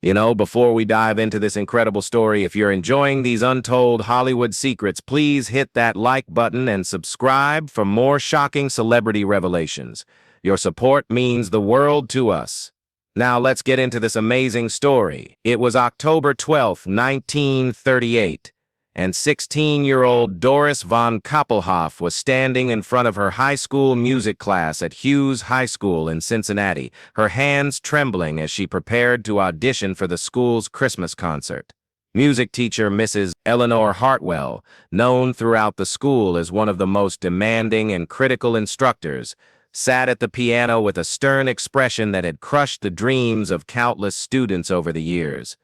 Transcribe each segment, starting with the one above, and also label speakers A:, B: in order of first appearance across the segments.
A: Before we dive into this incredible story, if you're enjoying these untold Hollywood secrets, please hit that like button and subscribe for more shocking celebrity revelations. Your support means the world to us. Now let's get into this amazing story. It was October 12th, 1938, and 16-year-old Doris von Kappelhoff was standing in front of her high school music class at Hughes High School in Cincinnati, her hands trembling as she prepared to audition for the school's Christmas concert. Music teacher Mrs. Eleanor Hartwell, known throughout the school as one of the most demanding and critical instructors, sat at the piano with a stern expression that had crushed the dreams of countless students over the years.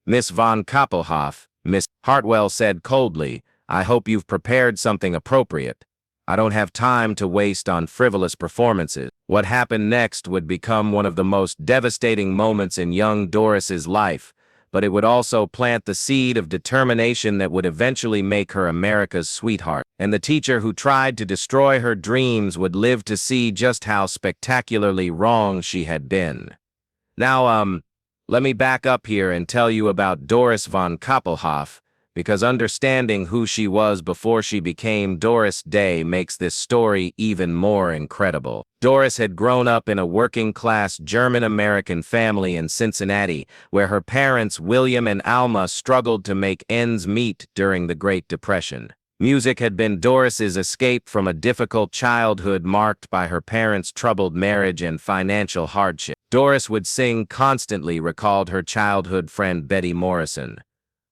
A: Miss von Kappelhoff, Miss Hartwell said coldly, "I hope you've prepared something appropriate. I don't have time to waste on frivolous performances." What happened next would become one of the most devastating moments in young Doris's life, but it would also plant the seed of determination that would eventually make her America's sweetheart. And the teacher who tried to destroy her dreams would live to see just how spectacularly wrong she had been. Now, let me back up here and tell you about Doris von Kappelhoff, because understanding who she was before she became Doris Day makes this story even more incredible. Doris had grown up in a working-class German-American family in Cincinnati, where her parents, William and Alma, struggled to make ends meet during the Great Depression. Music had been Doris's escape from a difficult childhood marked by her parents' troubled marriage and financial hardship. Doris would sing constantly, recalled her childhood friend Betty Morrison.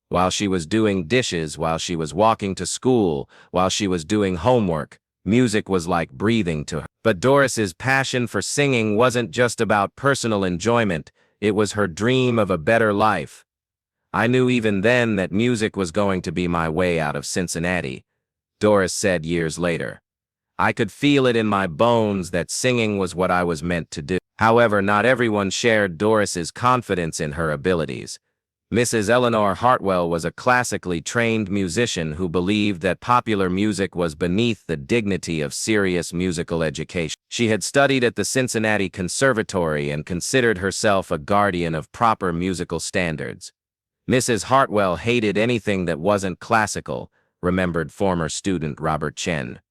A: While she was doing dishes, while she was walking to school, while she was doing homework, music was like breathing to her. But Doris's passion for singing wasn't just about personal enjoyment, it was her dream of a better life. "I knew even then that music was going to be my way out of Cincinnati," Doris said years later. "I could feel it in my bones that singing was what I was meant to do." However, not everyone shared Doris's confidence in her abilities. Mrs. Eleanor Hartwell was a classically trained musician who believed that popular music was beneath the dignity of serious musical education. She had studied at the Cincinnati Conservatory and considered herself a guardian of proper musical standards. Mrs. Hartwell hated anything that wasn't classical, remembered former student Robert Chen.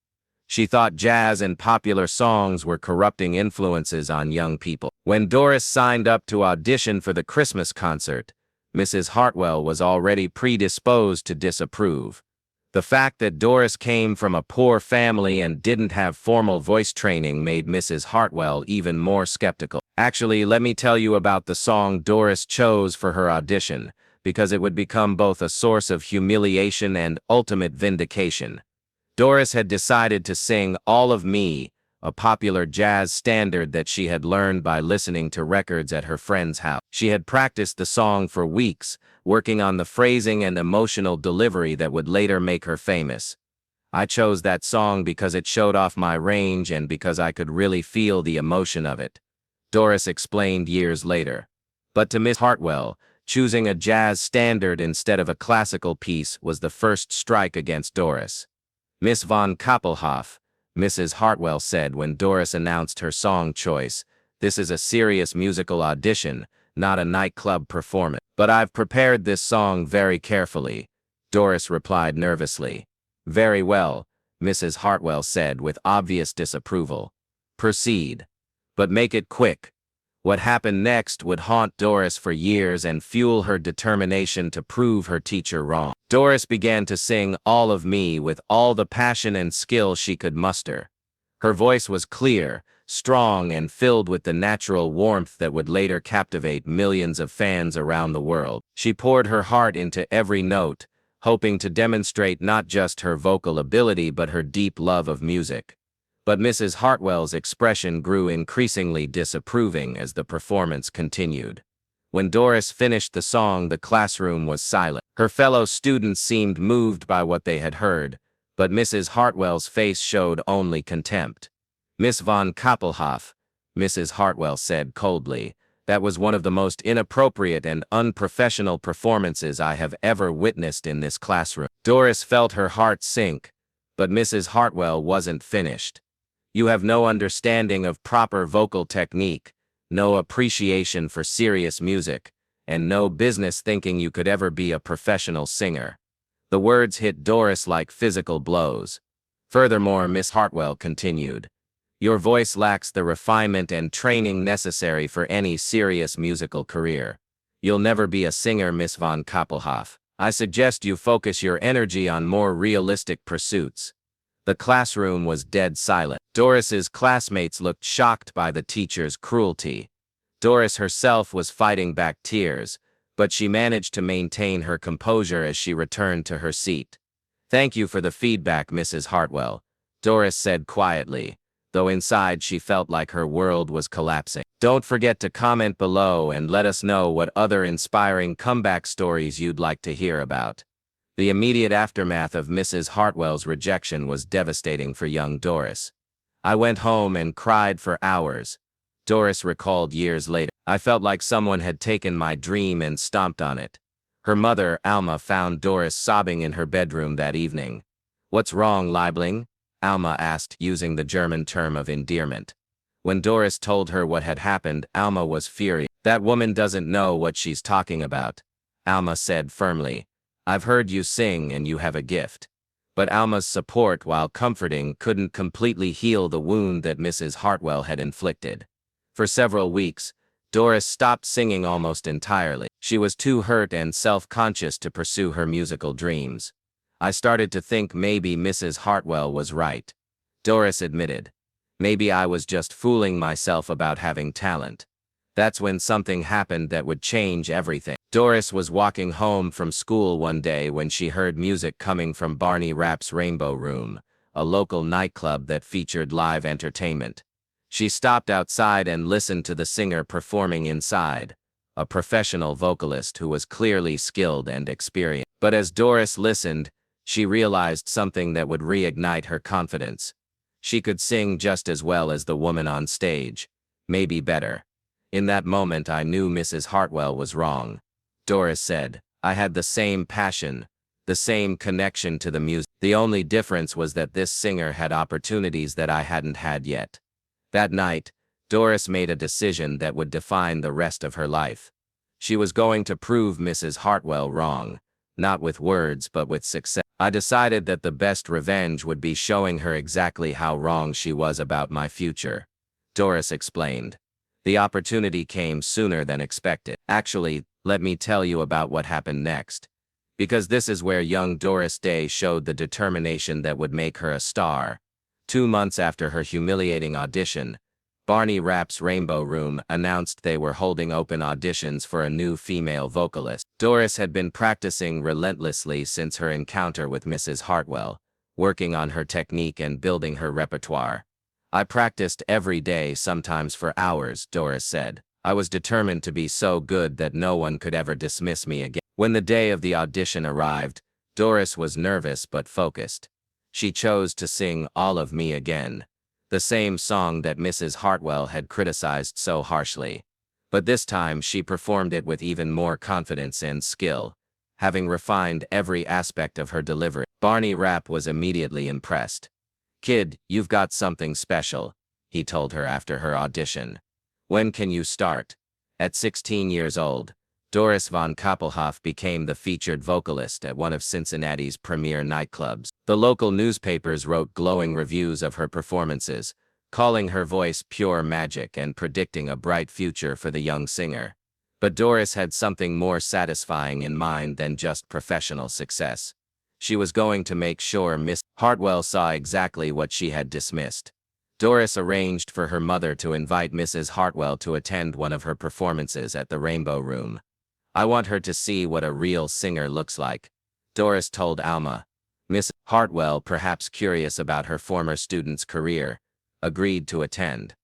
A: She thought jazz and popular songs were corrupting influences on young people. When Doris signed up to audition for the Christmas concert, Mrs. Hartwell was already predisposed to disapprove. The fact that Doris came from a poor family and didn't have formal voice training made Mrs. Hartwell even more skeptical. Actually, let me tell you about the song Doris chose for her audition, because it would become both a source of humiliation and ultimate vindication. Doris had decided to sing "All of Me," a popular jazz standard that she had learned by listening to records at her friend's house. She had practiced the song for weeks, working on the phrasing and emotional delivery that would later make her famous. "I chose that song because it showed off my range and because I could really feel the emotion of it," Doris explained years later. But to Miss Hartwell, choosing a jazz standard instead of a classical piece was the first strike against Doris. "Miss von Kappelhoff," Mrs. Hartwell said when Doris announced her song choice, "this is a serious musical audition, not a nightclub performance." "But I've prepared this song very carefully," Doris replied nervously. "Very well," Mrs. Hartwell said with obvious disapproval. "Proceed. But make it quick." What happened next would haunt Doris for years and fuel her determination to prove her teacher wrong. Doris began to sing "All of Me" with all the passion and skill she could muster. Her voice was clear, strong, and filled with the natural warmth that would later captivate millions of fans around the world. She poured her heart into every note, hoping to demonstrate not just her vocal ability but her deep love of music. But Mrs. Hartwell's expression grew increasingly disapproving as the performance continued. When Doris finished the song, the classroom was silent. Her fellow students seemed moved by what they had heard, but Mrs. Hartwell's face showed only contempt. "Miss von Kappelhoff," Mrs. Hartwell said coldly, "that was one of the most inappropriate and unprofessional performances I have ever witnessed in this classroom." Doris felt her heart sink, but Mrs. Hartwell wasn't finished. "You have no understanding of proper vocal technique, no appreciation for serious music, and no business thinking you could ever be a professional singer." The words hit Doris like physical blows. Furthermore, Miss Hartwell continued, "Your voice lacks the refinement and training necessary for any serious musical career. You'll never be a singer, Miss von Kappelhoff. I suggest you focus your energy on more realistic pursuits." The classroom was dead silent. Doris's classmates looked shocked by the teacher's cruelty. Doris herself was fighting back tears, but she managed to maintain her composure as she returned to her seat. "Thank you for the feedback, Mrs. Hartwell," Doris said quietly, though inside she felt like her world was collapsing. "Don't forget to comment below and let us know what other inspiring comeback stories you'd like to hear about." The immediate aftermath of Mrs. Hartwell's rejection was devastating for young Doris. "I went home and cried for hours," Doris recalled years later. "I felt like someone had taken my dream and stomped on it." Her mother, Alma, found Doris sobbing in her bedroom that evening. "What's wrong, Liebling?" Alma asked, using the German term of endearment. When Doris told her what had happened, Alma was furious. "That woman doesn't know what she's talking about," Alma said firmly. "I've heard you sing and you have a gift." But Alma's support, while comforting, couldn't completely heal the wound that Mrs. Hartwell had inflicted. For several weeks, Doris stopped singing almost entirely. She was too hurt and self-conscious to pursue her musical dreams. "I started to think maybe Mrs. Hartwell was right," Doris admitted. "Maybe I was just fooling myself about having talent." That's when something happened that would change everything. Doris was walking home from school one day when she heard music coming from Barney Rapp's Rainbow Room, a local nightclub that featured live entertainment. She stopped outside and listened to the singer performing inside, a professional vocalist who was clearly skilled and experienced. But as Doris listened, she realized something that would reignite her confidence. She could sing just as well as the woman on stage, maybe better. "In that moment I knew Mrs. Hartwell was wrong," Doris said. "I had the same passion, the same connection to the music. The only difference was that this singer had opportunities that I hadn't had yet." That night, Doris made a decision that would define the rest of her life. She was going to prove Mrs. Hartwell wrong, not with words but with success. "I decided that the best revenge would be showing her exactly how wrong she was about my future," Doris explained. "The opportunity came sooner than expected. Actually, let me tell you about what happened next. Because this is where young Doris Day showed the determination that would make her a star." 2 months after her humiliating audition, Barney Rapp's Rainbow Room announced they were holding open auditions for a new female vocalist. Doris had been practicing relentlessly since her encounter with Mrs. Hartwell, working on her technique and building her repertoire. "I practiced every day, sometimes for hours," Doris said. "I was determined to be so good that no one could ever dismiss me again." When the day of the audition arrived, Doris was nervous but focused. She chose to sing "All of Me" again, the same song that Mrs. Hartwell had criticized so harshly. But this time she performed it with even more confidence and skill, having refined every aspect of her delivery. Barney Rapp was immediately impressed. "Kid, you've got something special," he told her after her audition. "When can you start?" At 16 years old, Doris von Kappelhoff became the featured vocalist at one of Cincinnati's premier nightclubs. The local newspapers wrote glowing reviews of her performances, calling her voice pure magic and predicting a bright future for the young singer. But Doris had something more satisfying in mind than just professional success. She was going to make sure Miss Hartwell saw exactly what she had dismissed. Doris arranged for her mother to invite Mrs. Hartwell to attend one of her performances at the Rainbow Room. "I want her to see what a real singer looks like," Doris told Alma. Miss Hartwell, perhaps curious about her former student's career, agreed to attend.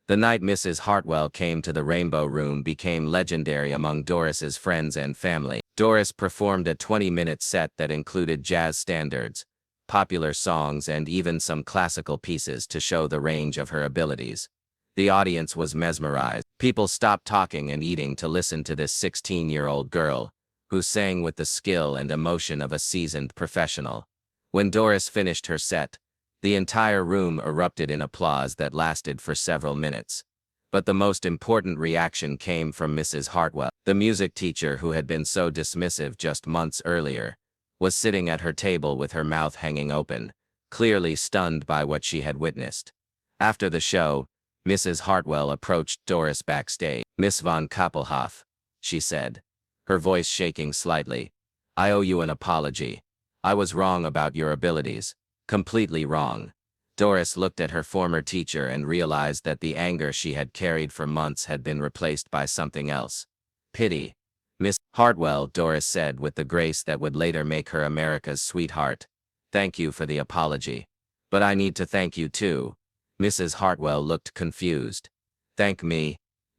A: The night Mrs. Hartwell came to the Rainbow Room became legendary among Doris's friends and family. Doris performed a 20-minute set that included jazz standards, popular songs, and even some classical pieces to show the range of her abilities. The audience was mesmerized. People stopped talking and eating to listen to this 16-year-old girl, who sang with the skill and emotion of a seasoned professional. When Doris finished her set, the entire room erupted in applause that lasted for several minutes. But the most important reaction came from Mrs. Hartwell. The music teacher who had been so dismissive just months earlier was sitting at her table with her mouth hanging open, clearly stunned by what she had witnessed. After the show, Mrs. Hartwell approached Doris backstage. "Miss von Kappelhoff," she said, her voice shaking slightly, "I owe you an apology. I was wrong about your abilities. Completely wrong." Doris looked at her former teacher and realized that the anger she had carried for months had been replaced by something else. Pity. "Miss Hartwell," Doris said with the grace that would later make her America's sweetheart, "thank you for the apology. But I need to thank you too." Mrs. Hartwell looked confused. "Thank me?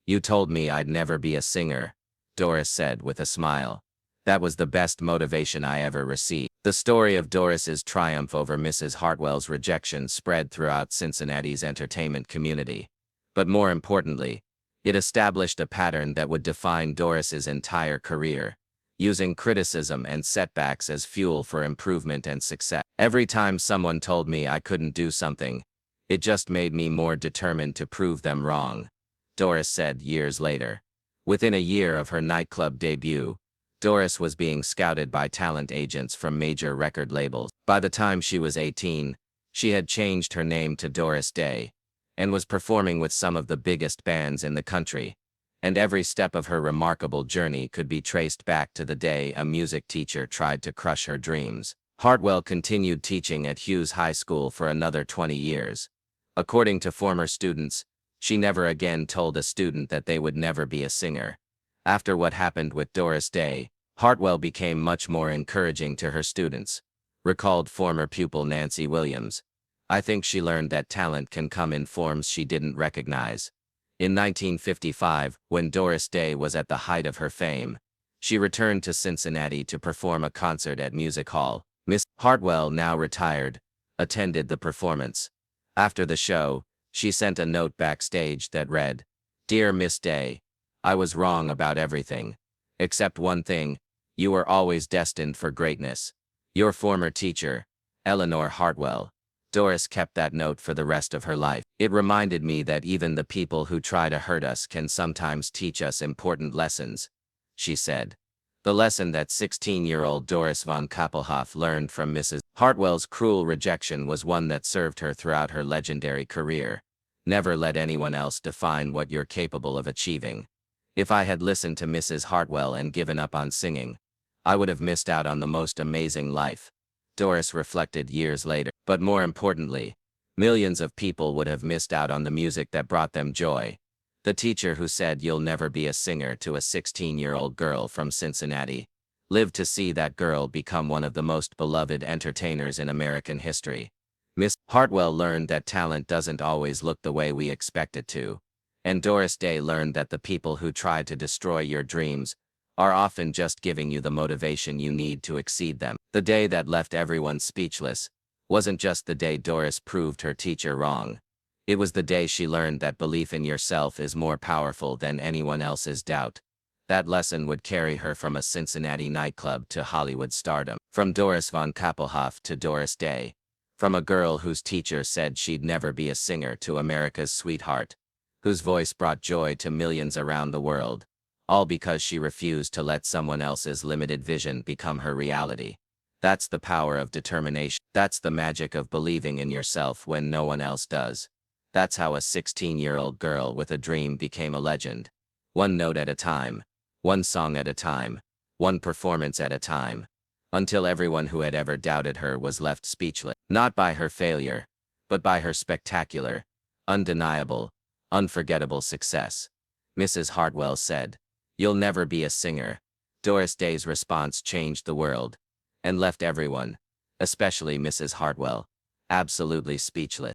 A: You told me I'd never be a singer," Doris said with a smile. "That was the best motivation I ever received." The story of Doris's triumph over Mrs. Hartwell's rejection spread throughout Cincinnati's entertainment community. But more importantly, it established a pattern that would define Doris's entire career, using criticism and setbacks as fuel for improvement and success. "Every time someone told me I couldn't do something, it just made me more determined to prove them wrong," Doris said years later. Within a year of her nightclub debut, Doris was being scouted by talent agents from major record labels. By the time she was 18, she had changed her name to Doris Day and was performing with some of the biggest bands in the country. And every step of her remarkable journey could be traced back to the day a music teacher tried to crush her dreams. Hartwell continued teaching at Hughes High School for another 20 years. According to former students, she never again told a student that they would never be a singer. After what happened with Doris Day, Hartwell became much more encouraging to her students, recalled former pupil Nancy Williams. "I think she learned that talent can come in forms she didn't recognize." In 1955, when Doris Day was at the height of her fame, she returned to Cincinnati to perform a concert at Music Hall. Miss Hartwell, now retired, attended the performance. After the show, she sent a note backstage that read, "Dear Miss Day, I was wrong about everything. Except one thing, you were always destined for greatness. Your former teacher, Eleanor Hartwell." Doris kept that note for the rest of her life. "It reminded me that even the people who try to hurt us can sometimes teach us important lessons," she said. The lesson that 16-year-old Doris von Kappelhoff learned from Mrs. Hartwell's cruel rejection was one that served her throughout her legendary career. Never let anyone else define what you're capable of achieving. "If I had listened to Mrs. Hartwell and given up on singing, I would have missed out on the most amazing life," Doris reflected years later. But more importantly, millions of people would have missed out on the music that brought them joy. The teacher who said you'll never be a singer to a 16-year-old girl from Cincinnati lived to see that girl become one of the most beloved entertainers in American history. Miss Hartwell learned that talent doesn't always look the way we expect it to. And Doris Day learned that the people who try to destroy your dreams are often just giving you the motivation you need to exceed them. The day that left everyone speechless wasn't just the day Doris proved her teacher wrong. It was the day she learned that belief in yourself is more powerful than anyone else's doubt. That lesson would carry her from a Cincinnati nightclub to Hollywood stardom. From Doris von Kappelhoff to Doris Day. From a girl whose teacher said she'd never be a singer to America's sweetheart, whose voice brought joy to millions around the world, all because she refused to let someone else's limited vision become her reality. That's the power of determination. That's the magic of believing in yourself when no one else does. That's how a 16-year-old girl with a dream became a legend. One note at a time, one song at a time, one performance at a time, until everyone who had ever doubted her was left speechless. Not by her failure, but by her spectacular, undeniable, unforgettable success. Mrs. Hartwell said, "You'll never be a singer." Doris Day's response changed the world and left everyone, especially Mrs. Hartwell, absolutely speechless.